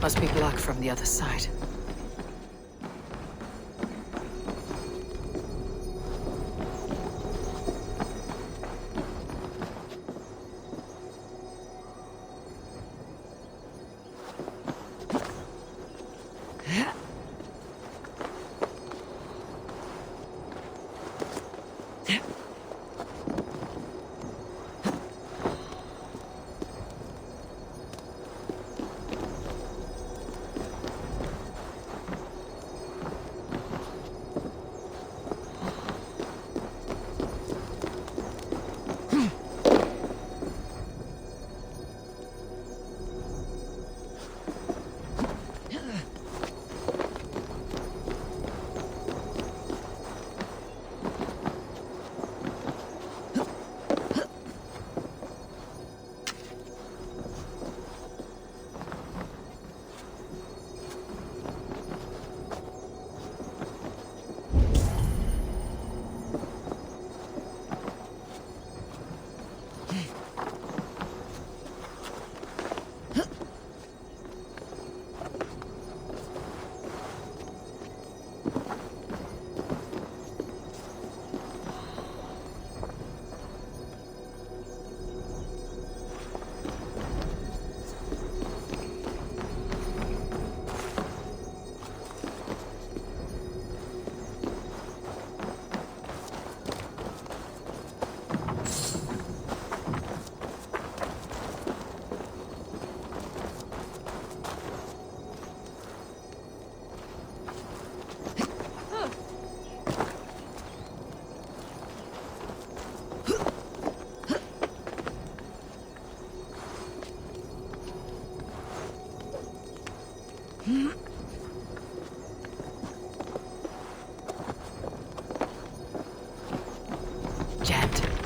Must be blocked from the other side.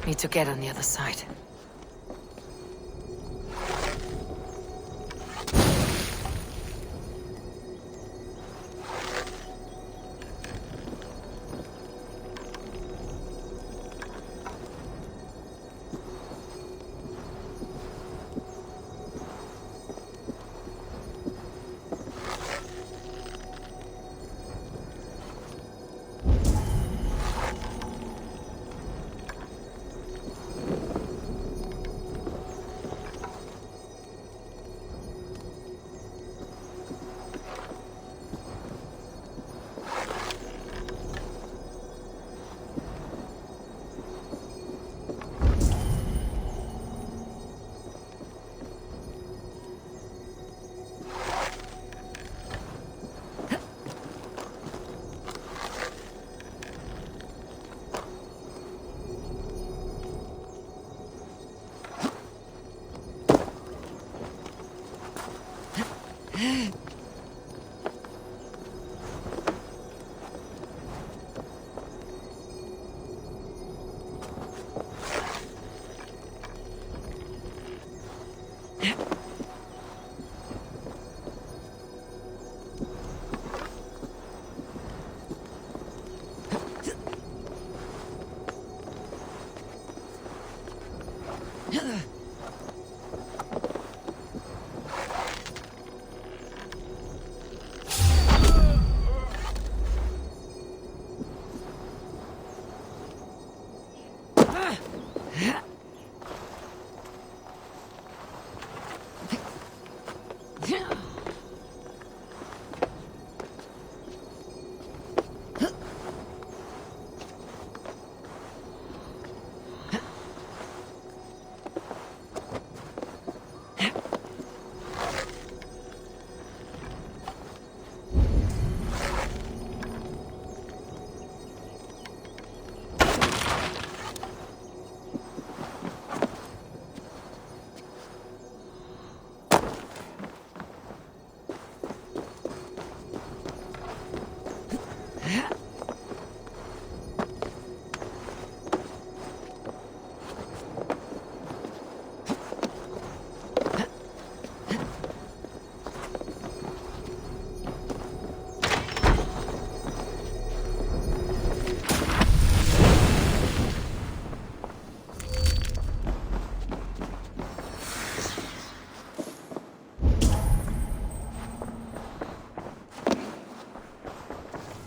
Need to get on the other side.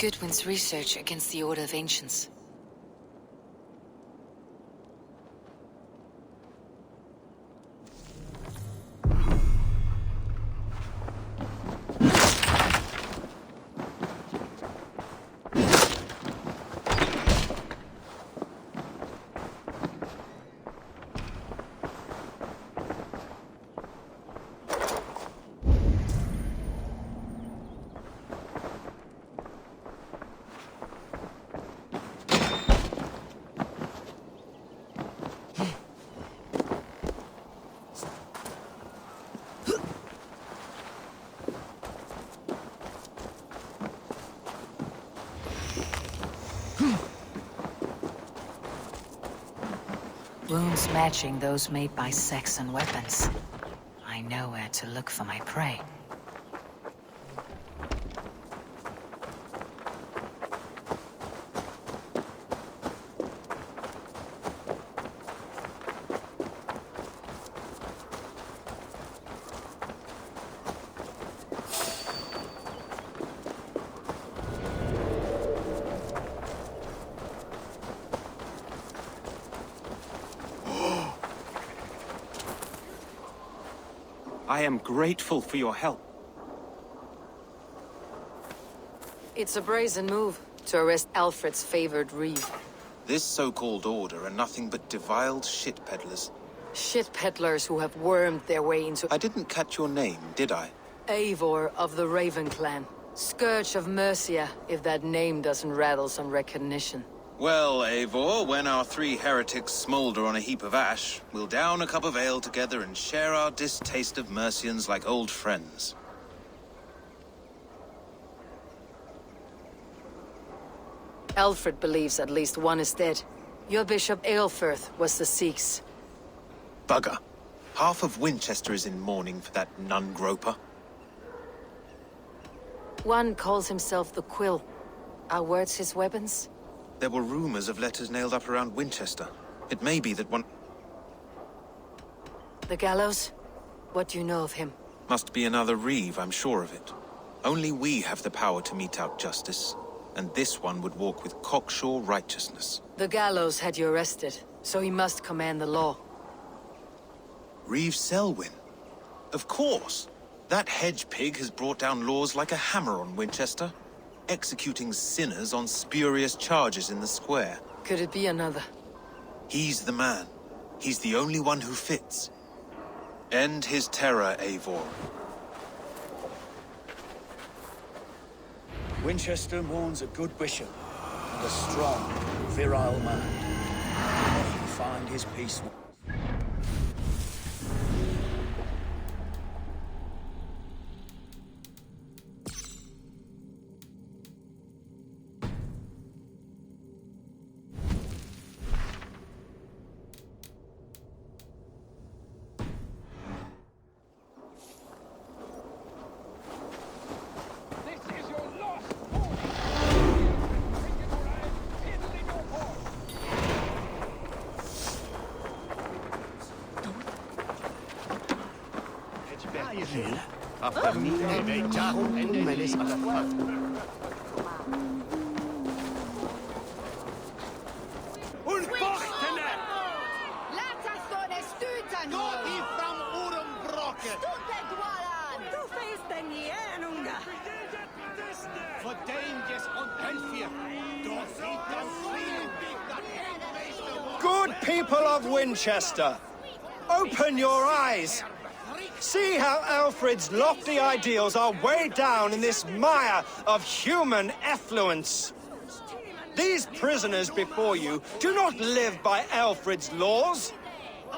Goodwin's research against the Order of Ancients. Wounds matching those made by Saxon weapons. I know where to look for my prey. I am grateful for your help. It's a brazen move to arrest Alfred's favored reeve. This so-called order are nothing but deviled shit peddlers. Shit peddlers who have wormed their way into... I didn't catch your name, did I? Eivor of the Raven Clan. Scourge of Mercia, if that name doesn't rattle some recognition. Well, Eivor, when our three heretics smolder on a heap of ash, we'll down a cup of ale together and share our distaste of Mercians like old friends. Alfred believes at least one is dead. Your Bishop Aelfirth was the Sikhs. Bugger. Half of Winchester is in mourning for that nun-groper. One calls himself the Quill. Are words his weapons? There were rumors of letters nailed up around Winchester. It may be that one... The gallows? What do you know of him? Must be another reeve, I'm sure of it. Only we have the power to mete out justice. And this one would walk with cocksure righteousness. The gallows had you arrested, so he must command the law. Reeve Selwyn? Of course! That hedge pig has brought down laws like a hammer on Winchester. Executing sinners on spurious charges in the square. Could it be another? He's the man. He's the only one who fits. End his terror, Eivor. Winchester mourns a good bishop and a strong, virile man. May he find his peace. Good people of Winchester, open your eyes. See how Alfred's lofty ideals are weighed down in this mire of human effluence. These prisoners before you do not live by Alfred's laws.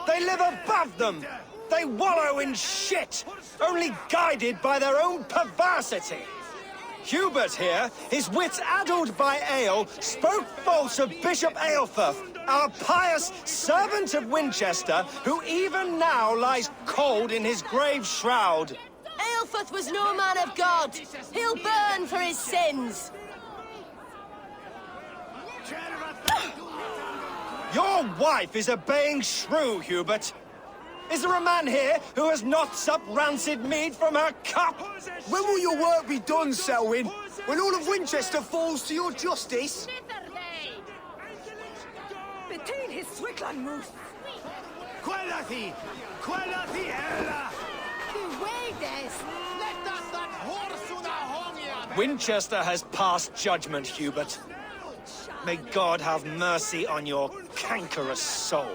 They live above them. They wallow in shit, only guided by their own perversity. Hubert here, his wits addled by ale, spoke false of Bishop Aelfirth, our pious servant of Winchester, who even now lies cold in his grave shroud. Aelfirth was no man of God. He'll burn for his sins. Your wife is a baying shrew, Hubert. Is there a man here who has not supped rancid mead from her cup? When will your work be done, Selwyn? when all of Winchester falls to your justice? Between his Swickland moose. Quellati! Quellati ella! Winchester has passed judgment, Hubert. May God have mercy on your cankerous soul.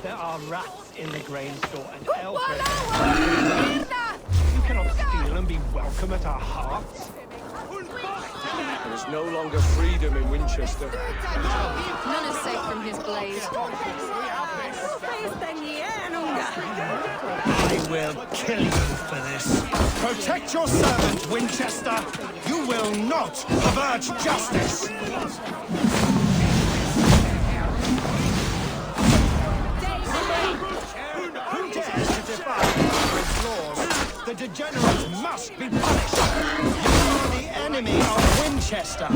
There are rats in the grain store and Alfred. You cannot steal and be welcome at our hearts. There is no longer freedom in Winchester. None is safe from his blade. I will kill you for this. Protect your servant, Winchester. You will not pervert justice. Who dares to defy Alfred's laws? The degenerates must be punished. You are the enemy of Winchester.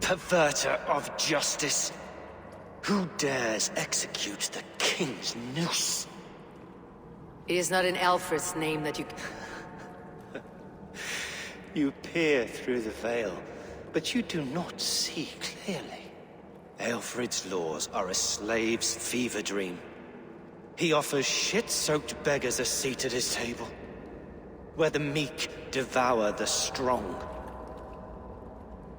Perverter of justice. Who dares execute the king's noose? It is not in Alfred's name that you... You peer through the veil, but you do not see clearly. Alfred's laws are a slave's fever dream. He offers shit-soaked beggars a seat at his table, where the meek devour the strong.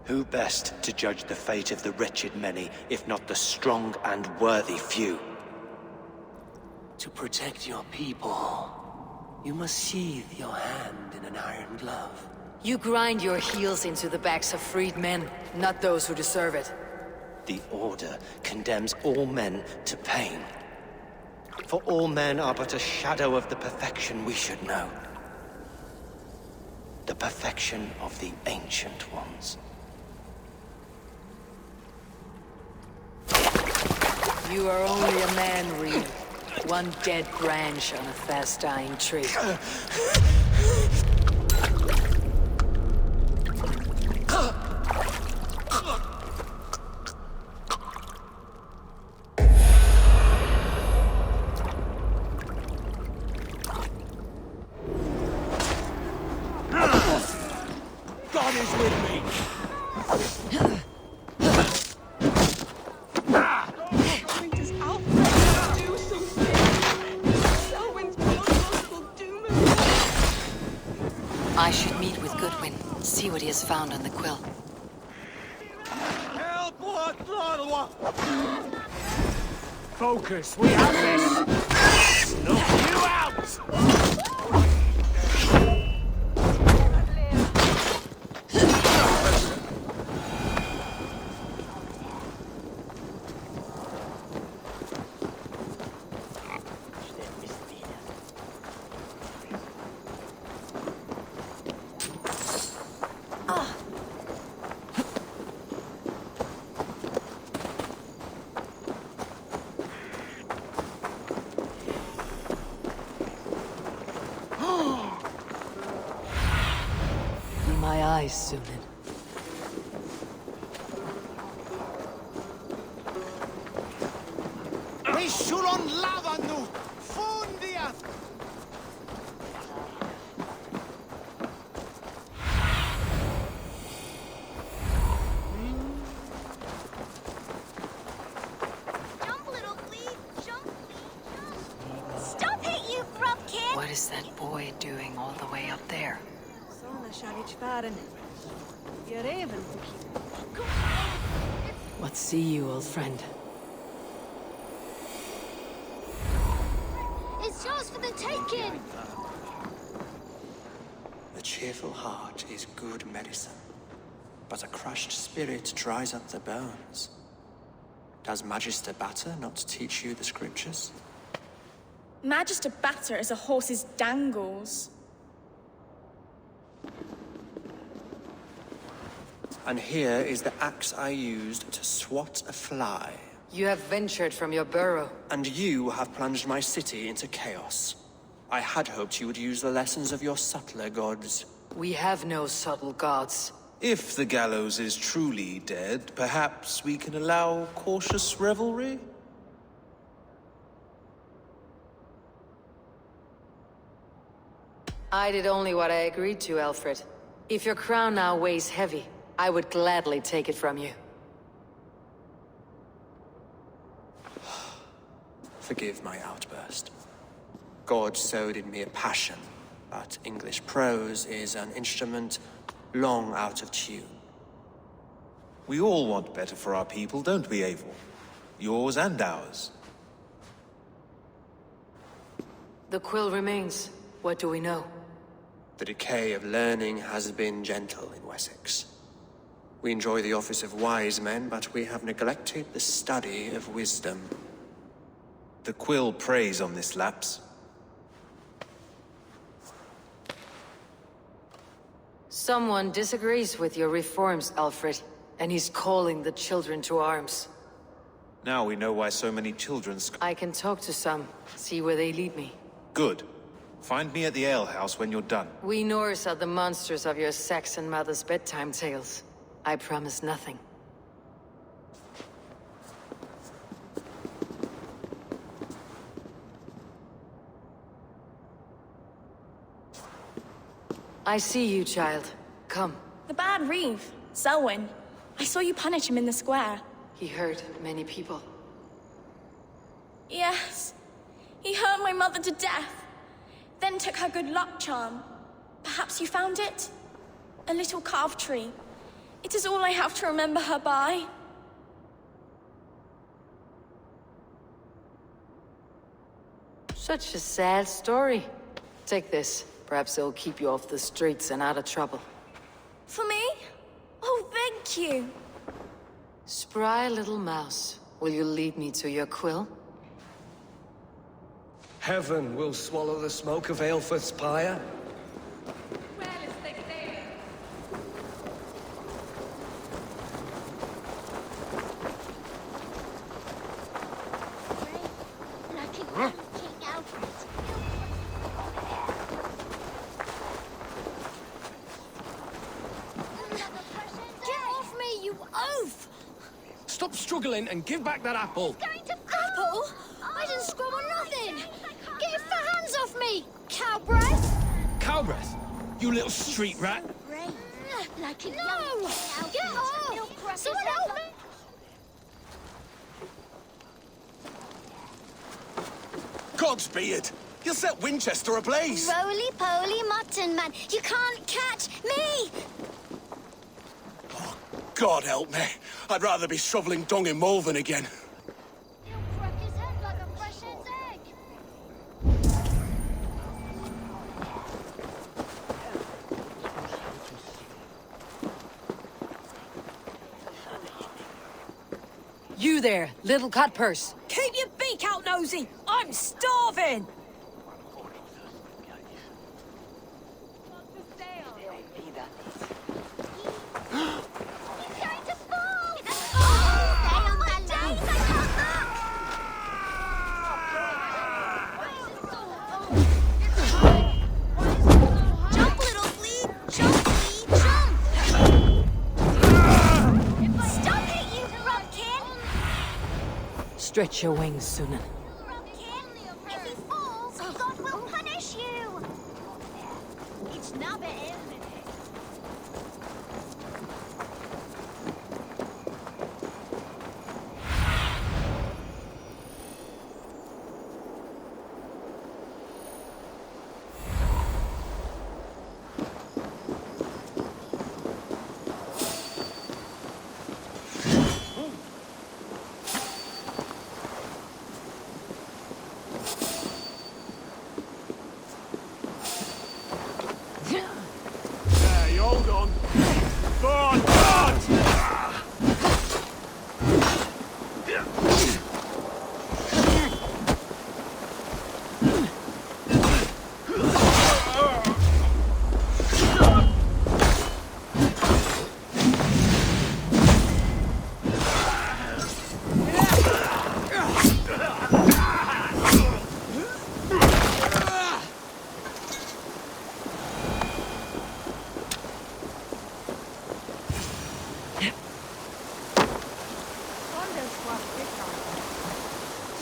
Who best to judge the fate of the wretched many, if not the strong and worthy few? To protect your people, you must sheathe your hand in an iron glove. You grind your heels into the backs of freed men, not those who deserve it. The Order condemns all men to pain. For all men are but a shadow of the perfection we should know. The perfection of the Ancient Ones. You are only a man, Reed. One dead branch on a fast-dying tree. God is with me! I should meet with Goodwin, see what he has found on the quill. Focus, we have this! Knock you out! rise soon. Jump, little flea! Jump, flea, jump! Stop it, you grub kid! What is that boy doing all the way up there? What see you, old friend? It's yours for the taking! A cheerful heart is good medicine, but a crushed spirit dries up the bones. Does Magister Batter not teach you the scriptures? Magister Batter is a horse's dangles. And here is the axe I used to swat a fly. You have ventured from your burrow. And you have plunged my city into chaos. I had hoped you would use the lessons of your subtler gods. We have no subtle gods. If the gallows is truly dead, perhaps we can allow cautious revelry? I did only what I agreed to, Alfred. If your crown now weighs heavy, I would gladly take it from you. Forgive my outburst. God sowed in me a passion, but English prose is an instrument long out of tune. We all want better for our people, don't we, Eivor? Yours and ours. The quill remains. What do we know? The decay of learning has been gentle in Wessex. We enjoy the office of wise men, but we have neglected the study of wisdom. The quill preys on this lapse. Someone disagrees with your reforms, Alfred, and he's calling the children to arms. Now we know why so many children I can talk to some, see where they lead me. Good. Find me at the alehouse when you're done. We Norse are the monsters of your Saxon mother's bedtime tales. I promise nothing. I see you, child. Come. The bad Reeve, Selwyn. I saw you punish him in the square. He hurt many people. Yes. He hurt my mother to death. Then took her good luck charm. Perhaps you found it? A little carved tree. It is all I have to remember her by. Such a sad story. Take this. Perhaps it'll keep you off the streets and out of trouble. For me? Oh, thank you. Spry little mouse. Will you lead me to your quill? Heaven will swallow the smoke of Aelfred's pyre. Stop struggling and give back that apple. Apple? I didn't scrub on nothing! Get your fat hands off me, cow breath! Cow breath? You little street rat. No! Get off! Someone help me! Godspeed! You'll set Winchester ablaze. Roly-poly mutton man, you can't catch me! Oh, God help me. I'd rather be shoveling dung in Malvern again. He'll crack his head like a fresh hen's egg! You there, little cutpurse. Keep your beak out, nosy! I'm starving! Jump, little flea! Jump, flea! Jump! Stretch your wings, Sunan. If he falls, God will punish you! It's not it. Hey, hold on. God!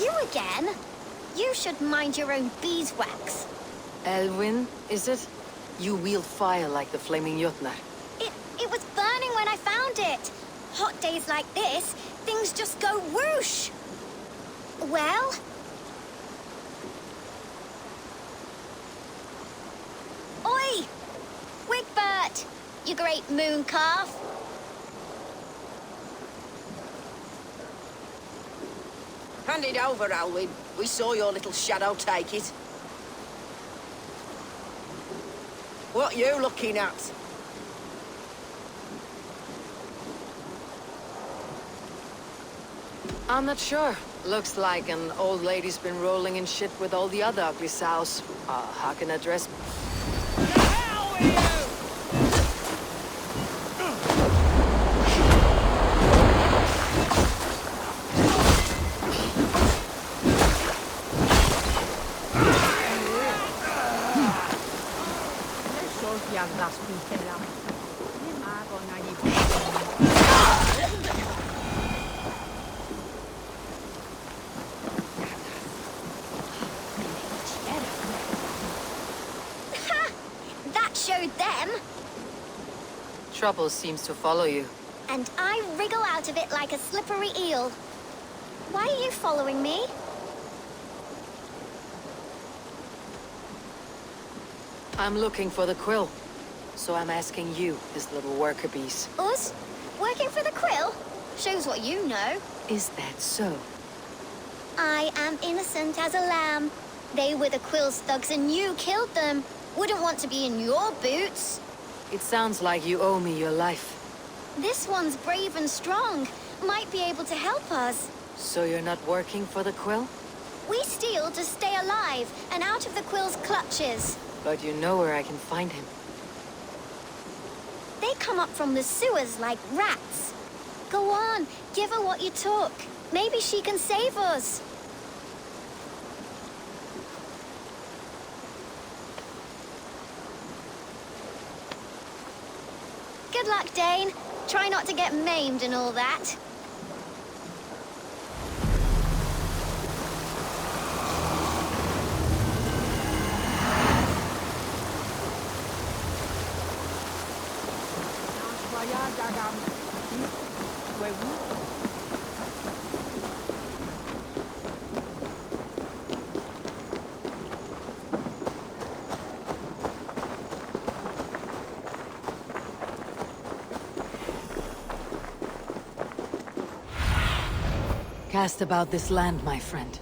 You again? You should mind your own beeswax. Elwyn, is it? You wield fire like the flaming Jotnar. It was burning when I found it. Hot days like this, things just go whoosh. Well? Oi! Wigbert! You great moon calf. Hand it over, Alwyn. We saw your little shadow take it. What you looking at? I'm not sure. Looks like an old lady's been rolling in shit with all the other ugly sows. How can I dress? That showed them. Trouble seems to follow you. And I wriggle out of it like a slippery eel. Why are you following me? I'm looking for the quill. So I'm asking you, his little worker bees. Us? Working for the quill? Shows what you know. Is that so? I am innocent as a lamb. They were the quill's thugs and you killed them. Wouldn't want to be in your boots. It sounds like you owe me your life. This one's brave and strong. Might be able to help us. So you're not working for the quill? We steal to stay alive and out of the quill's clutches. But you know where I can find him. They come up from the sewers like rats. Go on, give her what you took. Maybe she can save us. Good luck, Dane. Try not to get maimed and all that. Cast about this land, my friend.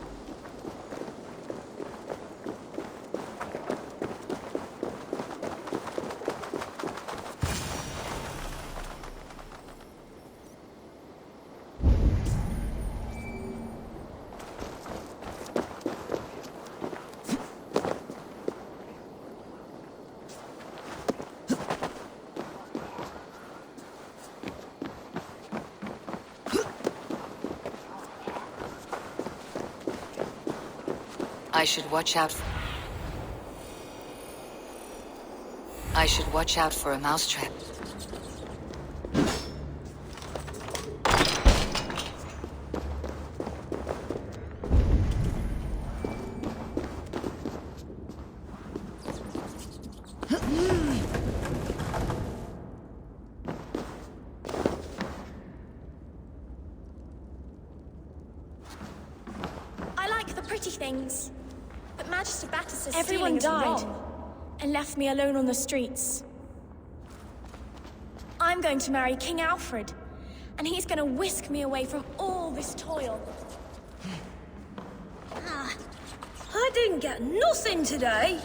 I should watch out for a mousetrap. pretty things. But Magister Battus says Everyone stealing died. is wrong and left me alone on the streets. I'm going to marry King Alfred, and he's going to whisk me away from all this toil. I didn't get nothing today.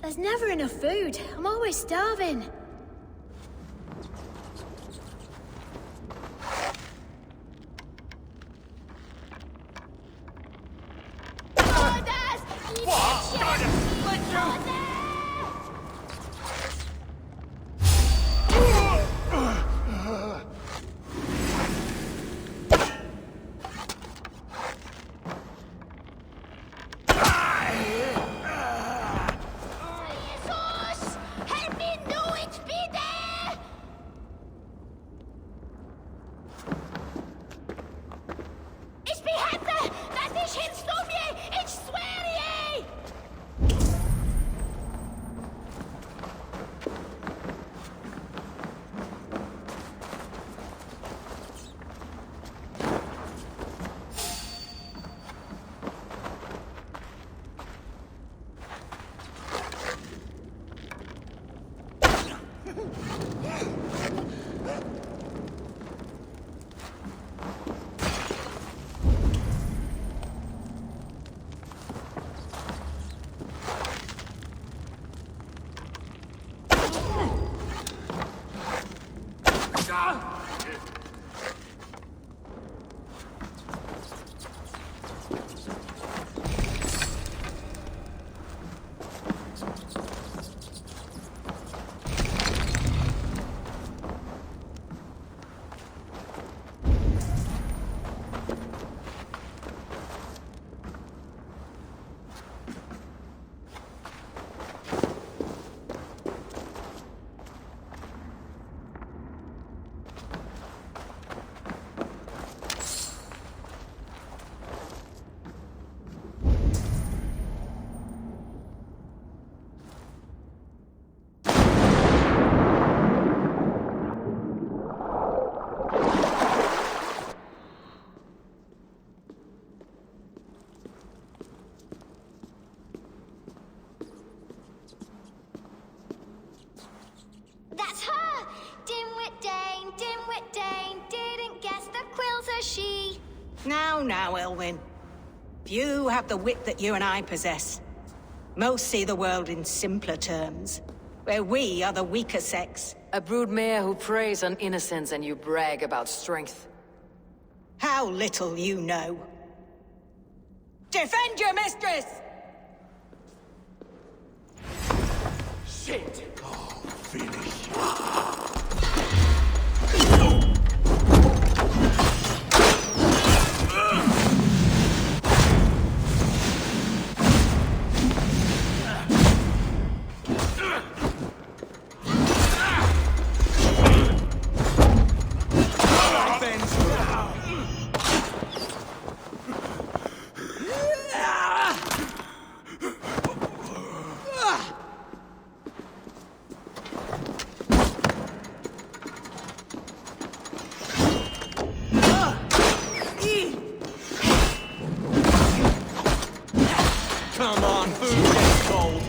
There's never enough food. I'm always starving. Now, Elwyn. Few have the wit that you and I possess. Most see the world in simpler terms, where we are the weaker sex. A broodmare who preys on innocence and you brag about strength. How little you know. Defend your mistress! Shit! Oh, finish. Come on, food gets cold.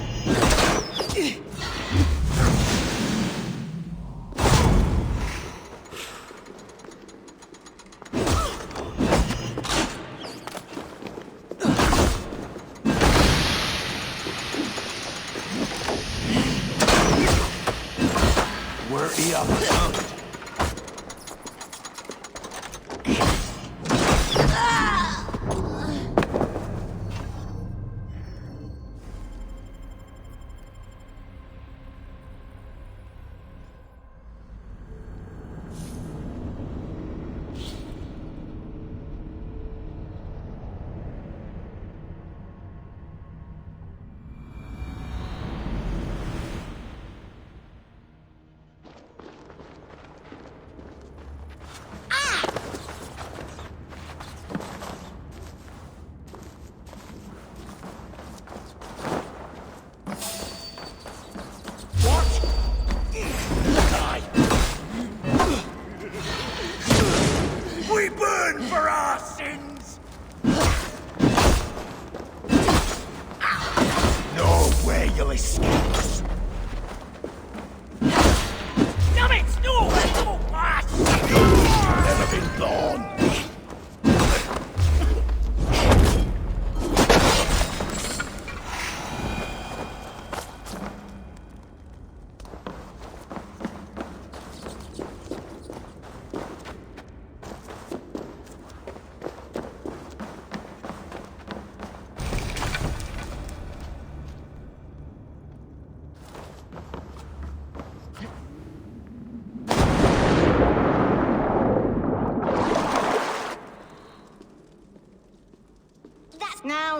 Worry up. We burn for our sins! No way you'll escape. Damn it! No! No! Ah, Never been born.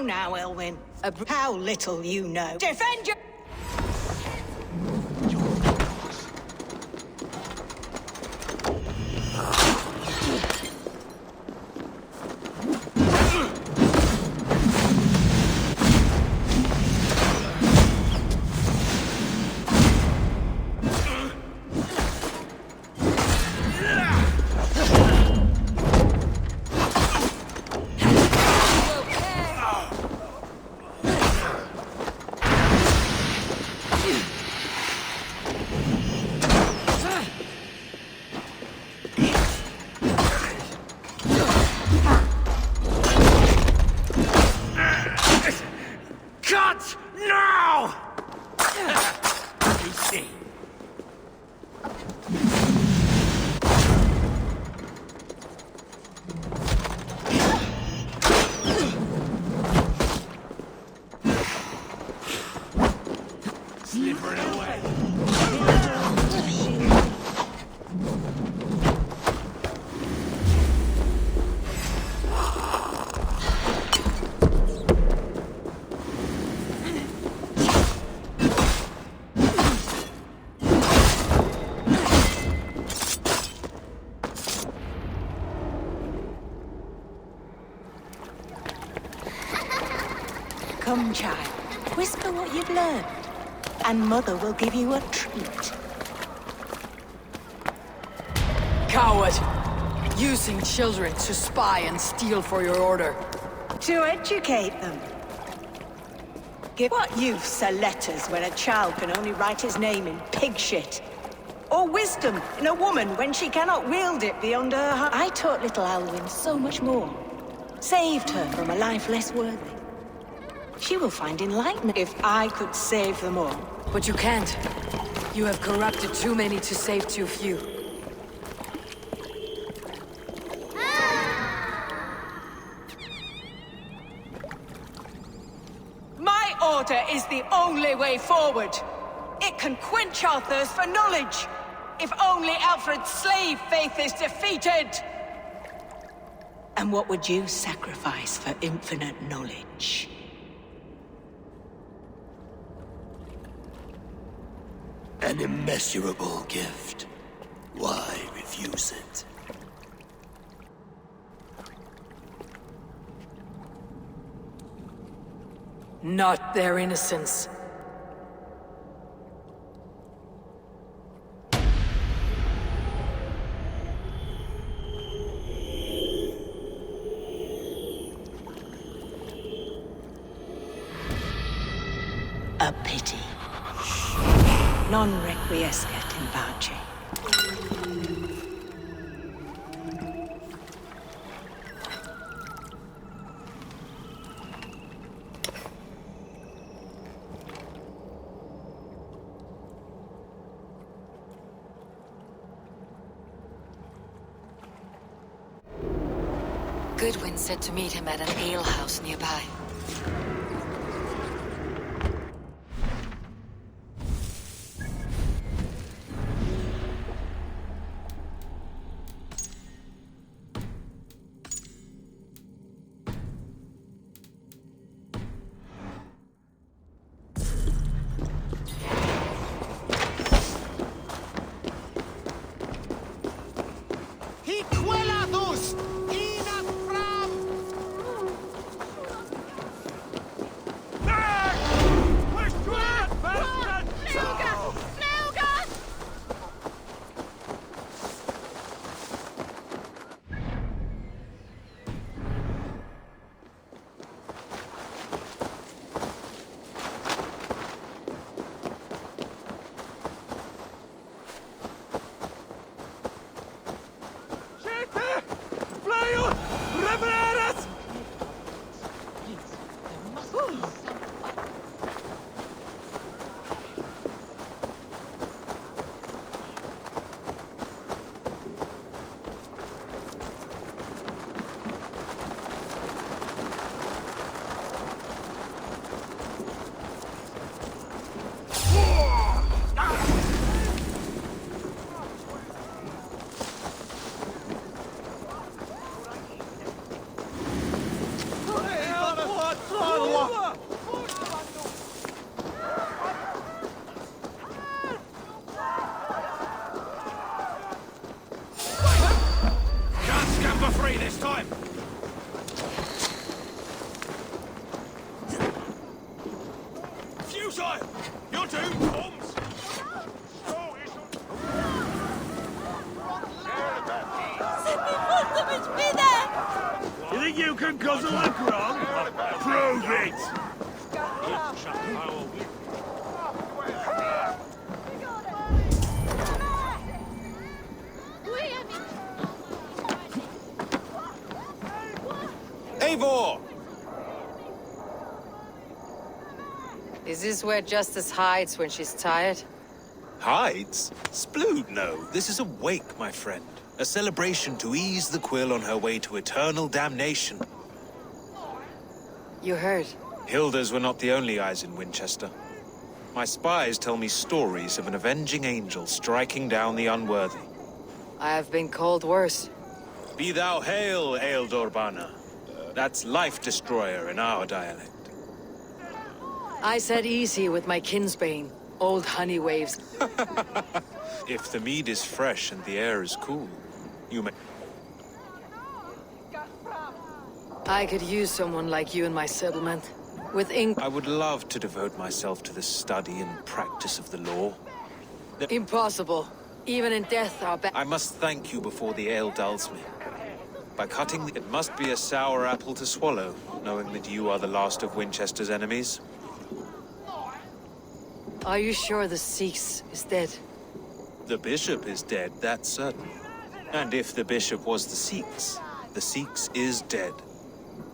Now, Elwyn. How little you know. Defend your... Come, child. Whisper what you've learned, and Mother will give you a treat. Coward! Using children to spy and steal for your order. To educate them. Give what use are letters when a child can only write his name in pig shit? Or wisdom in a woman when she cannot wield it beyond her heart? I taught little Alwyn so much more. Saved her from a life less worthy. She will find enlightenment if I could save them all. But you can't. You have corrupted too many to save too few. My order is the only way forward. It can quench our thirst for knowledge. If only Alfred's slave faith is defeated. And what would you sacrifice for infinite knowledge? An immeasurable gift. Why refuse it? Not their innocence. A pity. Non requiescat in pace. Goodwin said to meet him at an alehouse nearby. think you can guzzle the grog? Prove it! Eivor! Is this where Justice hides when she's tired? Hides? Splood, no. This is a wake, my friend. A celebration to ease the quill on her way to eternal damnation. You heard. Hilda's were not the only eyes in Winchester. My spies tell me stories of an avenging angel striking down the unworthy. I have been called worse. Be thou hail, Eildorbana. That's Life Destroyer in our dialect. I said easy with my kinsbane, old honey waves. If the mead is fresh and the air is cool, you may... I could use someone like you in my settlement. With ink... I would love to devote myself to the study and practice of the law. Impossible. Even in death, our I must thank you before the ale dulls me. By cutting it must be a sour apple to swallow, knowing that you are the last of Winchester's enemies. Are you sure the Sikhs is dead? The bishop is dead, that's certain. And if the bishop was the Sikhs is dead.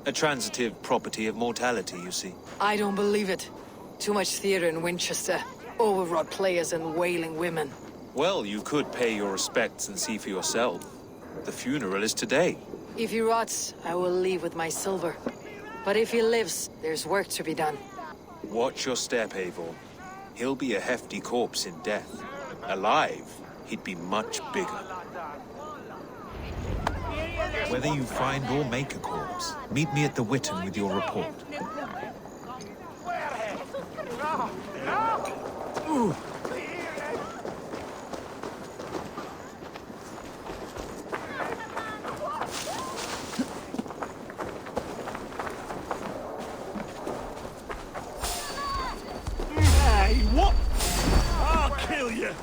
A transitive property of mortality, you see. I don't believe it. Too much theater in Winchester. Overwrought players and wailing women. Well, you could pay your respects and see for yourself. The funeral is today. If he rots, I will leave with my silver. But if he lives, there's work to be done. Watch your step, Eivor. He'll be a hefty corpse in death. Alive, he'd be much bigger. Whether you find or make a corpse, meet me at the Witten with your report. Ooh. Hey, what? I'll kill you!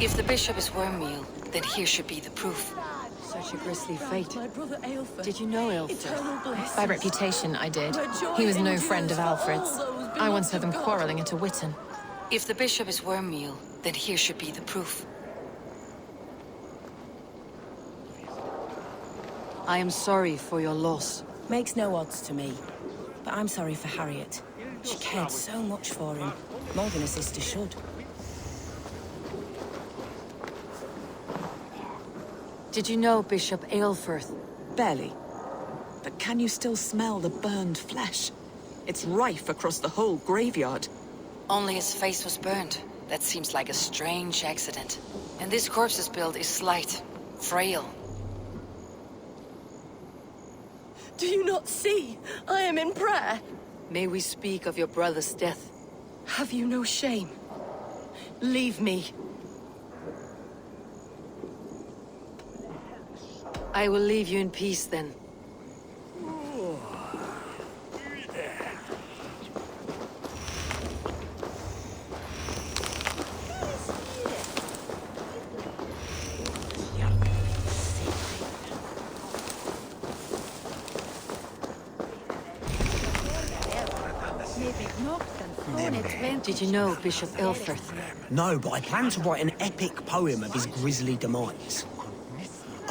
If the bishop is wormmeal, then here should be the proof. Such a grisly fate. My brother Aelfred. Did you know Aelfred? Eternal bliss. By reputation, I did. He was no friend of Alfred's. I once heard them quarreling at a Witten. If the bishop is wormmeal, then here should be the proof. I am sorry for your loss. Makes no odds to me. But I'm sorry for Harriet. She cared so much for him. More than a sister should. Did you know Bishop Aelfred? Barely. But can you still smell the burned flesh? It's rife across the whole graveyard. Only his face was burned. That seems like a strange accident. And this corpse's build is slight, frail. Do you not see? I am in prayer. May we speak of your brother's death? Have you no shame? Leave me. I will leave you in peace then. Did you know Bishop Aelfred? No, but I plan to write an epic poem of his grisly demise.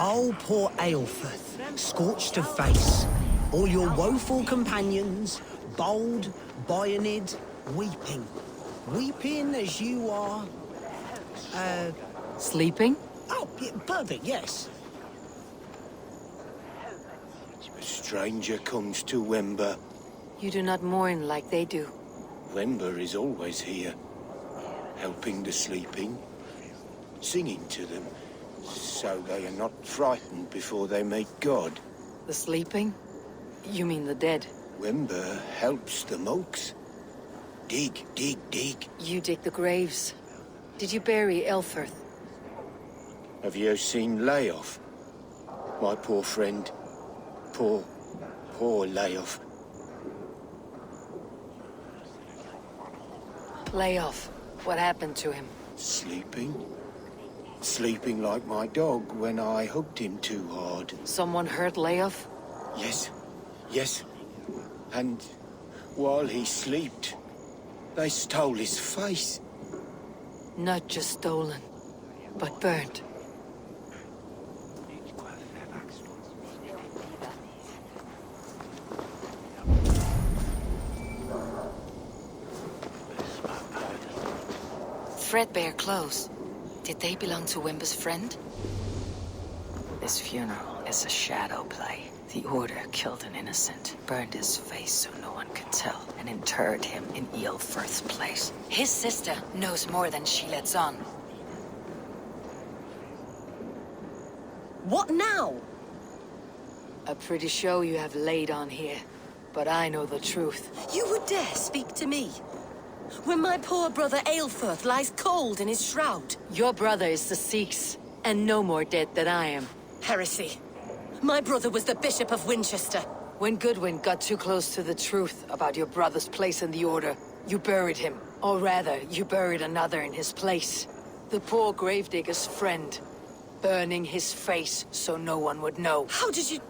Oh, poor Aelfred, scorched of face, all your woeful companions, bold, bayoneted, weeping. Weeping as you are... Sleeping? Oh, yeah, perfect, yes. A stranger comes to Wember. You do not mourn like they do. Wember is always here, helping the sleeping, singing to them, so they are not frightened before they meet God. The sleeping? You mean the dead? Wember helps the monks. Dig, dig, dig. You dig the graves. Did you bury Aelfred? Have you seen Layoff? My poor friend. Poor Leof. Leof, what happened to him? Sleeping? Sleeping like my dog when I hugged him too hard. Someone hurt Leof? Yes. And while he slept, they stole his face. Not just stolen, but burnt. Threadbare clothes. Did they belong to Wimber's friend? This funeral is a shadow play. The Order killed an innocent, burned his face so no one could tell, and interred him in Aelfirth's place. His sister knows more than she lets on. What now? A pretty show you have laid on here, but I know the truth. You would dare speak to me? When my poor brother Aelfirth lies cold in his shroud. Your brother is the Sikhs, and no more dead than I am. Heresy. My brother was the Bishop of Winchester. When Goodwin got too close to the truth about your brother's place in the Order, you buried him. Or rather, you buried another in his place. The poor gravedigger's friend. Burning his face so no one would know. How did you...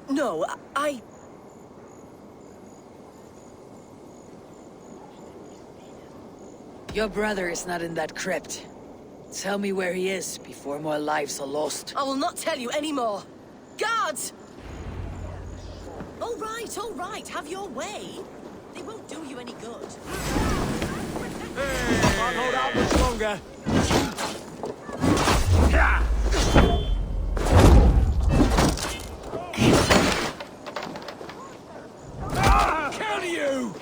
No, I... Your brother is not in that crypt. Tell me where he is before more lives are lost. I will not tell you anymore. Guards! All right, have your way. They won't do you any good. Can't hold out much longer. Kill you!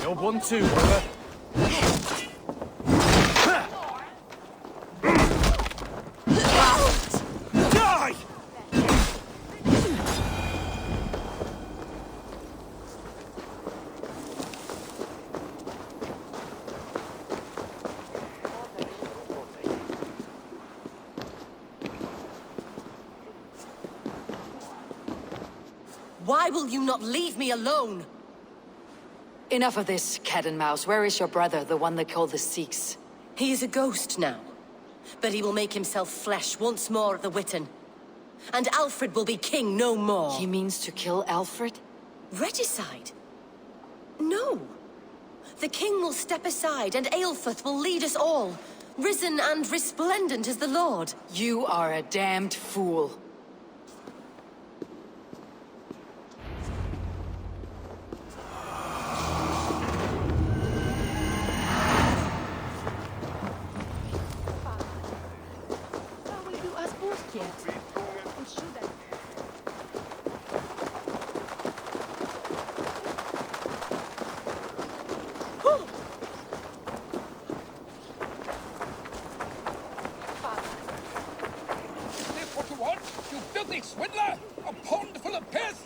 You're one too, brother. Die! Why will you not leave me alone? Enough of this, cat and mouse. Where is your brother, the one they call the Sikhs? He is a ghost now. But he will make himself flesh once more at the Witten. And Alfred will be king no more. He means to kill Alfred? Regicide? No. The king will step aside and Aelfirth will lead us all. Risen and resplendent as the Lord. You are a damned fool. Swindler! A pond full of piss!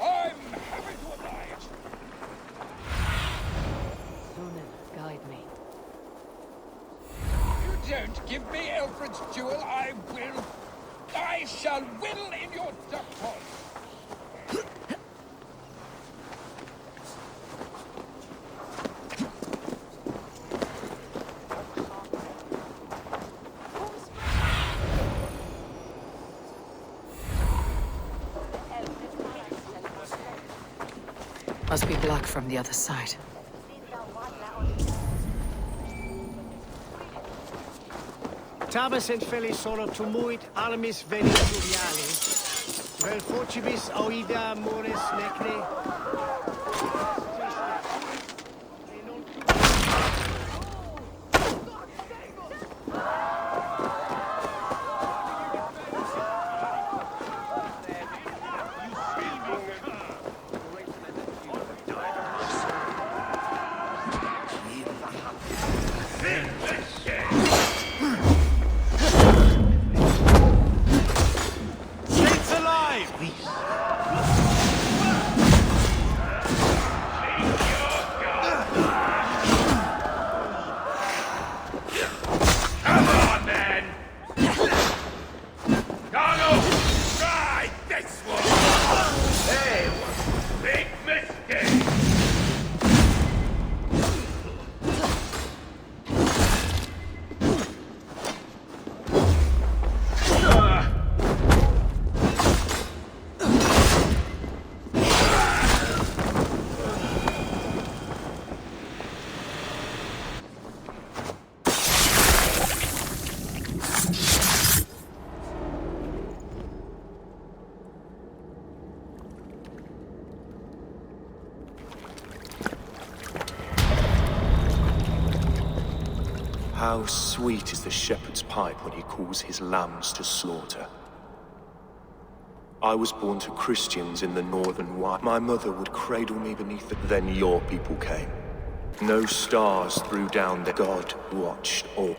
I'm happy to oblige! Conan, guide me. You don't give me Alfred's jewel, I shall whittle in your duck pond! Must be blocked from the other side. Tabas et felis solo tumuit armis veni fluviali. Vel forcibus oida mores necne. How sweet is the shepherd's pipe when he calls his lambs to slaughter. I was born to Christians in the northern wild. My mother would cradle me beneath it. Then your people came. No stars threw down their God watched all.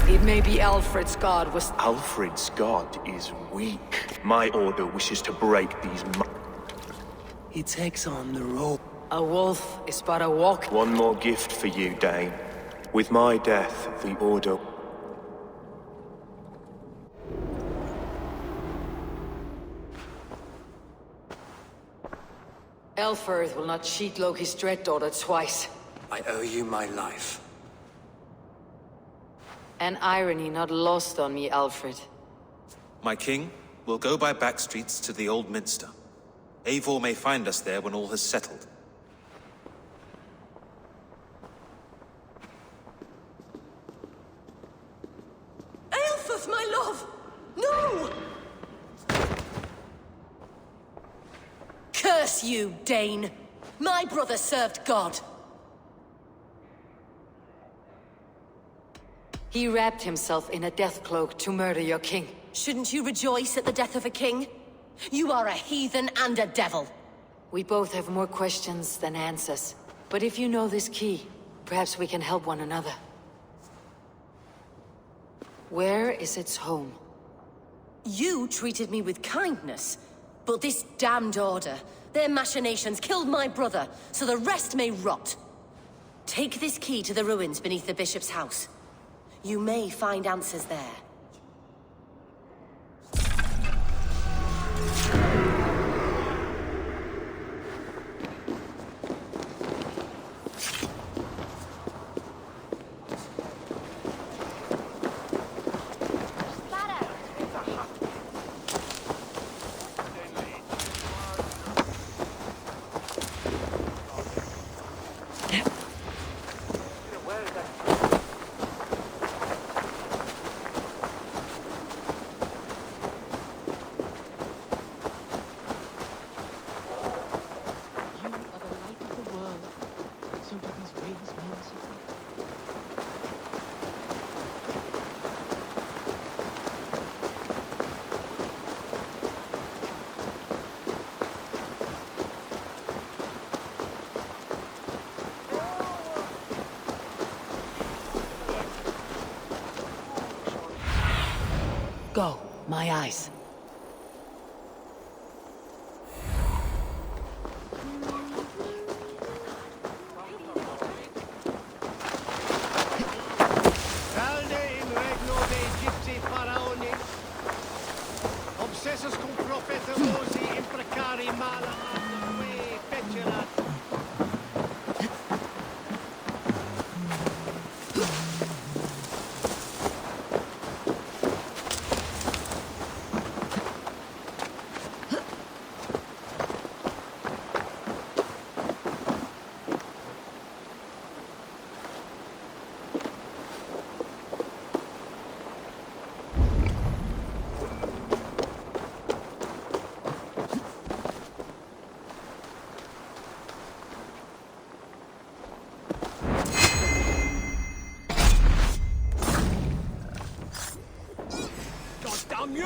It may be Alfred's god was... Alfred's god is weak. My order wishes to break these He takes on the role. A wolf is but a walk. One more gift for you, Dane. With my death, the order... Elfirth will not cheat Loki's dread daughter twice. I owe you my life. An irony not lost on me, Alfred. My king, we'll go by back streets to the Old Minster. Eivor may find us there when all has settled. Aelfirth, my love! No! Curse you, Dane! My brother served God. He wrapped himself in a death cloak to murder your king. Shouldn't you rejoice at the death of a king? You are a heathen and a devil. We both have more questions than answers. But if you know this key, perhaps we can help one another. Where is its home? You treated me with kindness, but this damned order, their machinations killed my brother, so the rest may rot. Take this key to the ruins beneath the bishop's house. You may find answers there. Go, my eyes. Salde in regno dei Gypsy faraoni. Obsessus cum profeterosi imprecari mala que fecerat. Damn you!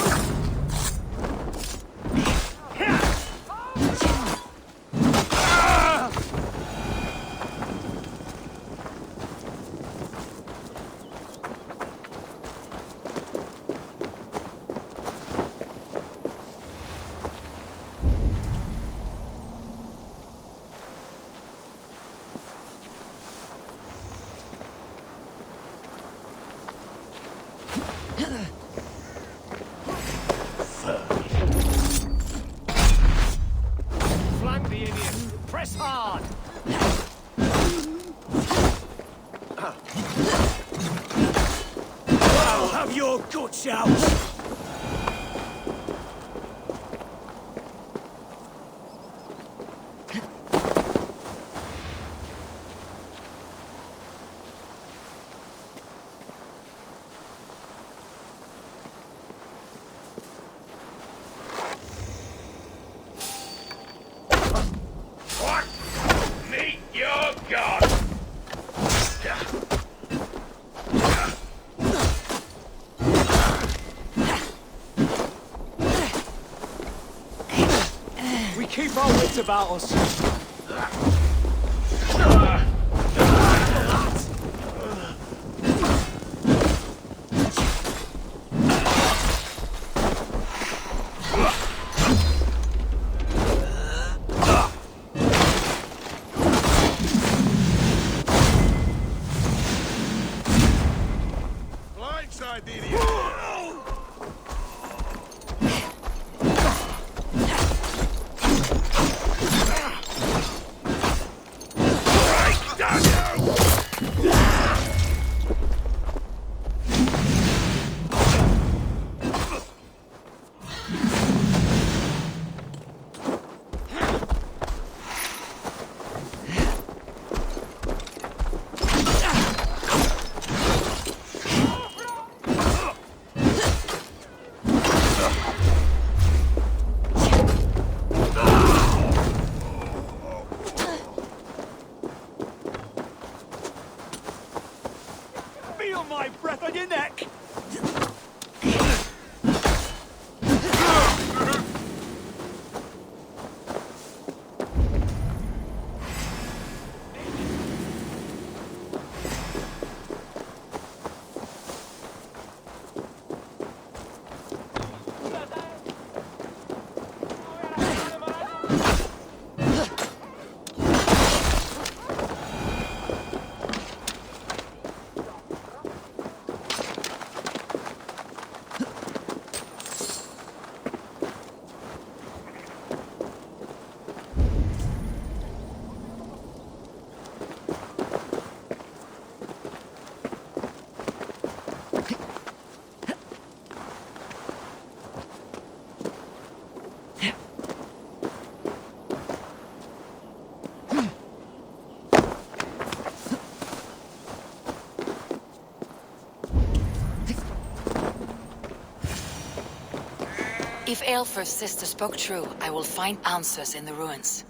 Flank the Indian! Press hard! I'll have your guts out! Me? forget about us. Blindside the idiot! Feel my breath on your neck! If Aelfr's sister spoke true, I will find answers in the ruins.